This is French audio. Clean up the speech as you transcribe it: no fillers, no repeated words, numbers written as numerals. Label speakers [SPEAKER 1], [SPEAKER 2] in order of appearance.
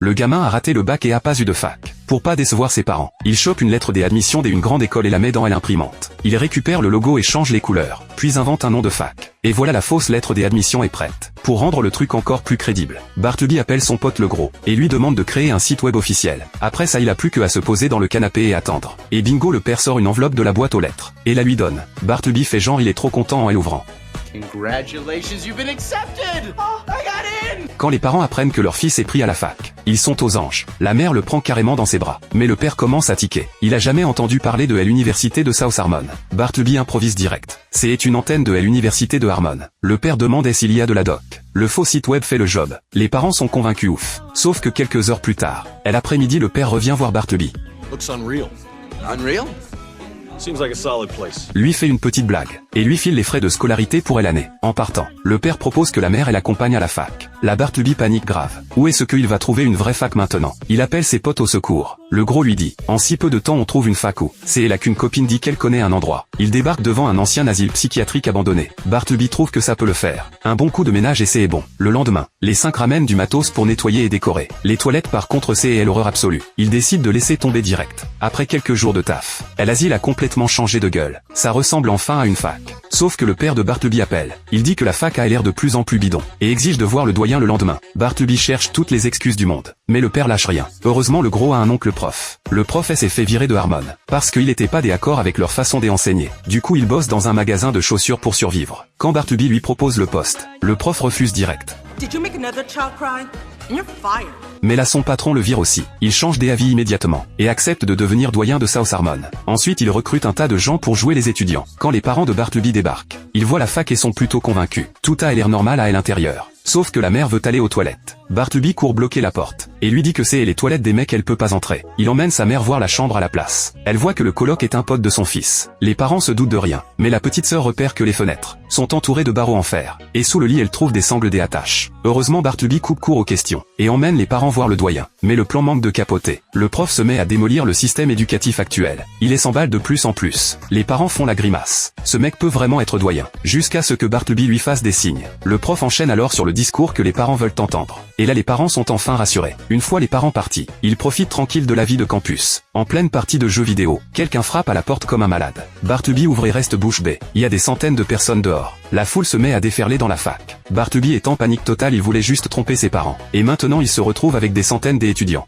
[SPEAKER 1] Le gamin a raté le bac et a pas eu de fac. Pour pas décevoir ses parents, il chope une lettre d'admission d'une grande école et la met dans l'imprimante. Il récupère le logo et change les couleurs, puis invente un nom de fac. Et voilà, la fausse lettre d'admission est prête. Pour rendre le truc encore plus crédible, Bartleby appelle son pote le gros, et lui demande de créer un site web officiel. Après ça, il a plus que à se poser dans le canapé et attendre. Et bingo, le père sort une enveloppe de la boîte aux lettres, et la lui donne. Bartleby fait genre il est trop content en l'ouvrant.
[SPEAKER 2] Congratulations, you've been accepted! Oh, I got in!
[SPEAKER 1] Quand les parents apprennent que leur fils est pris à la fac, ils sont aux anges. La mère le prend carrément dans ses bras. Mais le père commence à tiquer. Il a jamais entendu parler de l'université de South Harmon. Bartleby improvise direct. C'est une antenne de l'université de Harmon. Le père demande s'il y a de la doc. Le faux site web fait le job. Les parents sont convaincus ouf. Sauf que quelques heures plus tard, l'après-midi, le père revient voir Bartleby.
[SPEAKER 3] Looks unreal.
[SPEAKER 2] Unreal?
[SPEAKER 3] Seems like a solid place.
[SPEAKER 1] Lui fait une petite blague, et lui file les frais de scolarité pour l'année. En partant, le père propose que la mère l'accompagne à la fac. La Bartleby panique grave. Où est-ce qu'il va trouver une vraie fac maintenant? Il appelle ses potes au secours. Le gros lui dit, en si peu de temps on trouve une fac où? C'est là qu'une copine dit qu'elle connaît un endroit. Il débarque devant un ancien asile psychiatrique abandonné. Bartleby trouve que ça peut le faire. Un bon coup de ménage et c'est bon. Le lendemain, les 5 ramènent du matos pour nettoyer et décorer. Les toilettes par contre c'est l'horreur absolue. Il décide de laisser tomber direct. Après quelques jours de taf, l'asile a complètement changé de gueule. Ça ressemble enfin à une fac. Sauf que le père de Bartleby appelle. Il dit que la fac a l'air de plus en plus bidon, et exige de voir le doyen le lendemain. Bartleby cherche toutes les excuses du monde. Mais le père lâche rien. Heureusement, le gros a un oncle prof. Le prof s'est fait virer de Harmon, parce qu'il n'était pas d'accord avec leur façon d'enseigner. Du coup il bosse dans un magasin de chaussures pour survivre. Quand Bartleby lui propose le poste, le prof refuse direct.
[SPEAKER 4] Did you make another child cry? You're fired.
[SPEAKER 1] Mais là son patron le vire aussi. Il change d'avis immédiatement, et accepte de devenir doyen de South Harmon. Ensuite il recrute un tas de gens pour jouer les étudiants. Quand les parents de Bartleby débarquent, ils voient la fac et sont plutôt convaincus. Tout a l'air normal à l'intérieur. Sauf que la mère veut aller aux toilettes. Bartleby court bloquer la porte, et lui dit que c'est les toilettes des mecs, elle peut pas entrer. Il emmène sa mère voir la chambre à la place. Elle voit que le coloc est un pote de son fils. Les parents se doutent de rien, mais la petite sœur repère que les fenêtres sont entourées de barreaux en fer, et sous le lit elle trouve des sangles des attaches. Heureusement Bartleby coupe court aux questions, et emmène les parents voir le doyen. Mais le plan manque de capoter. Le prof se met à démolir le système éducatif actuel. Il s'emballe de plus en plus. Les parents font la grimace. Ce mec peut vraiment être doyen. Jusqu'à ce que Bartleby lui fasse des signes. Le prof enchaîne alors sur le discours que les parents veulent entendre. Et là les parents sont enfin rassurés. Une fois les parents partis, ils profitent tranquilles de la vie de campus. En pleine partie de jeux vidéo, quelqu'un frappe à la porte comme un malade. Bartleby ouvre et reste bouche bée. Il y a des centaines de personnes dehors. La foule se met à déferler dans la fac. Bartleby est en panique totale, il voulait juste tromper ses parents. Et maintenant il se retrouve avec des centaines d'étudiants.